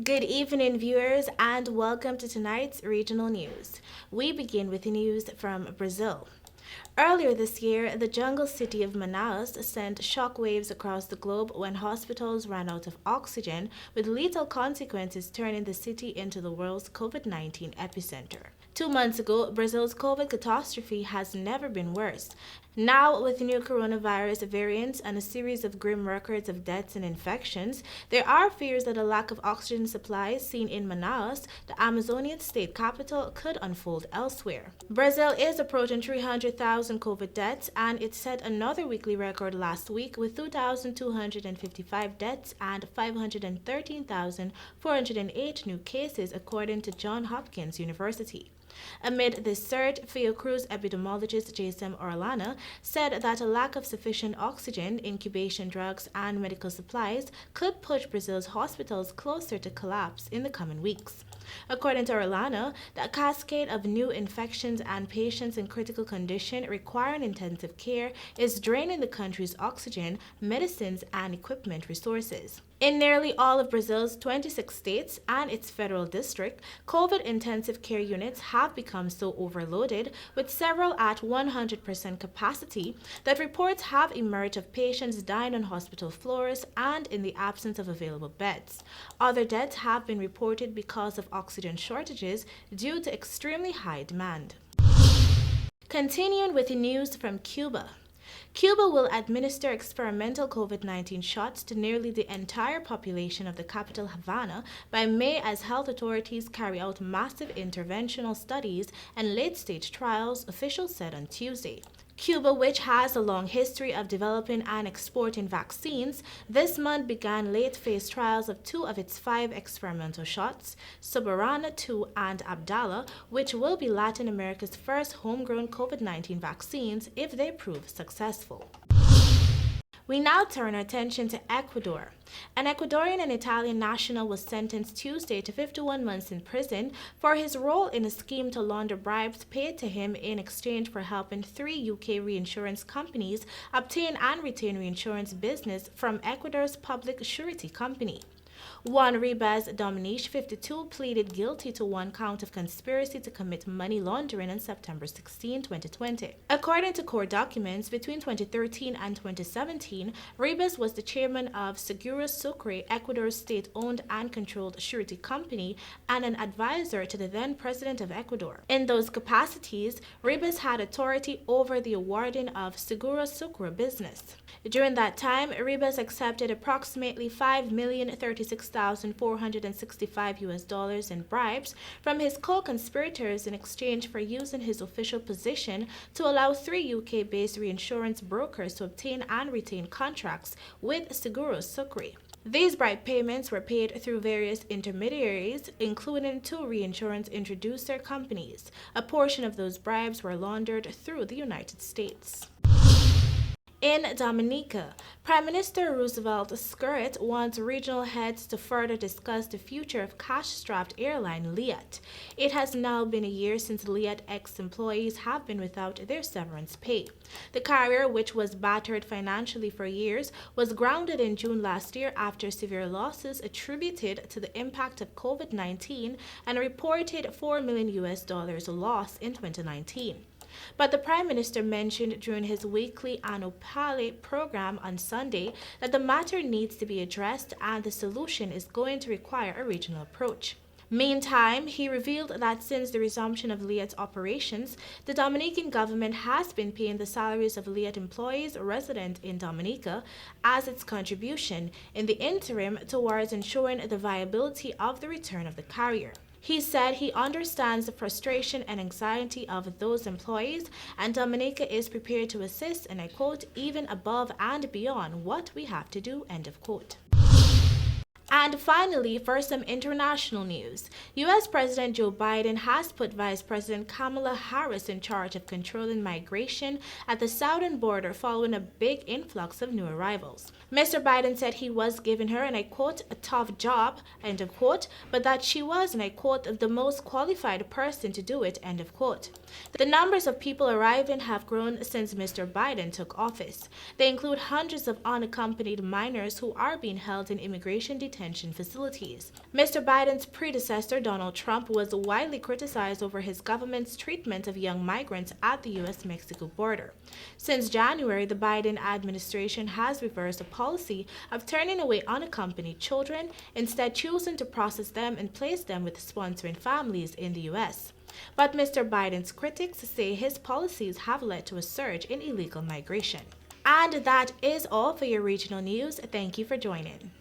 Good evening, viewers, and welcome to tonight's regional news. We begin with news from Brazil. Earlier this year, the jungle city of Manaus sent shockwaves across the globe when hospitals ran out of oxygen, with lethal consequences turning the city into the world's COVID-19 epicenter. 2 months ago, Brazil's COVID catastrophe has never been worse. Now, with new coronavirus variants and a series of grim records of deaths and infections, there are fears that a lack of oxygen supplies seen in Manaus, the Amazonian state capital, could unfold elsewhere. Brazil is approaching 300,000 COVID deaths, and it set another weekly record last week with 2,255 deaths and 513,408 new cases, according to Johns Hopkins University. Amid this surge, Fiocruz epidemiologist Jason Orellana said that a lack of sufficient oxygen, incubation drugs, and medical supplies could push Brazil's hospitals closer to collapse in the coming weeks. According to Orellana, the cascade of new infections and patients in critical condition requiring intensive care is draining the country's oxygen, medicines, and equipment resources. In nearly all of Brazil's 26 states and its federal district, COVID intensive care units have become so overloaded, with several at 100% capacity, that reports have emerged of patients dying on hospital floors and in the absence of available beds. Other deaths have been reported because of oxygen shortages due to extremely high demand. Continuing with the news from Cuba. Cuba will administer experimental COVID-19 shots to nearly the entire population of the capital Havana by May as health authorities carry out massive interventional studies and late-stage trials, officials said on Tuesday. Cuba, which has a long history of developing and exporting vaccines, this month began late-phase trials of two of its 5 experimental shots, Soberana 2 and Abdala, which will be Latin America's first homegrown COVID-19 vaccines if they prove successful. We now turn our attention to Ecuador. An Ecuadorian and Italian national was sentenced Tuesday to 51 months in prison for his role in a scheme to launder bribes paid to him in exchange for helping 3 UK reinsurance companies obtain and retain reinsurance business from Ecuador's public surety company. Juan Ribas Dominique, 52, pleaded guilty to 1 count of conspiracy to commit money laundering on September 16, 2020. According to court documents, between 2013 and 2017, Ribas was the chairman of Seguros Sucre, Ecuador's state-owned and controlled surety company, and an advisor to the then president of Ecuador. In those capacities, Ribas had authority over the awarding of Seguros Sucre business. During that time, Ribas accepted approximately $5,036,465 in bribes from his co-conspirators in exchange for using his official position to allow 3 UK-based reinsurance brokers to obtain and retain contracts with Seguros Sucre. These bribe payments were paid through various intermediaries, including 2 reinsurance introducer companies. A portion of those bribes were laundered through the United States. In Dominica, Prime Minister Roosevelt Skerrit wants regional heads to further discuss the future of cash-strapped airline LIAT. It has now been a year since LIAT ex-employees have been without their severance pay. The carrier, which was battered financially for years, was grounded in June last year after severe losses attributed to the impact of COVID-19 and a reported $4 million loss in 2019. But the Prime Minister mentioned during his weekly Ano Pale program on Sunday that the matter needs to be addressed and the solution is going to require a regional approach. Meantime, he revealed that since the resumption of LIAT's operations, the Dominican government has been paying the salaries of LIAT employees resident in Dominica as its contribution in the interim towards ensuring the viability of the return of the carrier. He said he understands the frustration and anxiety of those employees, and Dominica is prepared to assist, and I quote, even above and beyond what we have to do, end of quote. And finally, for some international news, U.S. President Joe Biden has put Vice President Kamala Harris in charge of controlling migration at the southern border following a big influx of new arrivals. Mr. Biden said he was giving her, and I quote, a tough job, end of quote, but that she was, and I quote, the most qualified person to do it, end of quote. The numbers of people arriving have grown since Mr. Biden took office. They include hundreds of unaccompanied minors who are being held in immigration detention detention facilities. Mr. Biden's predecessor, Donald Trump, was widely criticized over his government's treatment of young migrants at the U.S.-Mexico border. Since January, the Biden administration has reversed a policy of turning away unaccompanied children, instead choosing to process them and place them with sponsoring families in the U.S. But Mr. Biden's critics say his policies have led to a surge in illegal migration. And that is all for your regional news. Thank you for joining.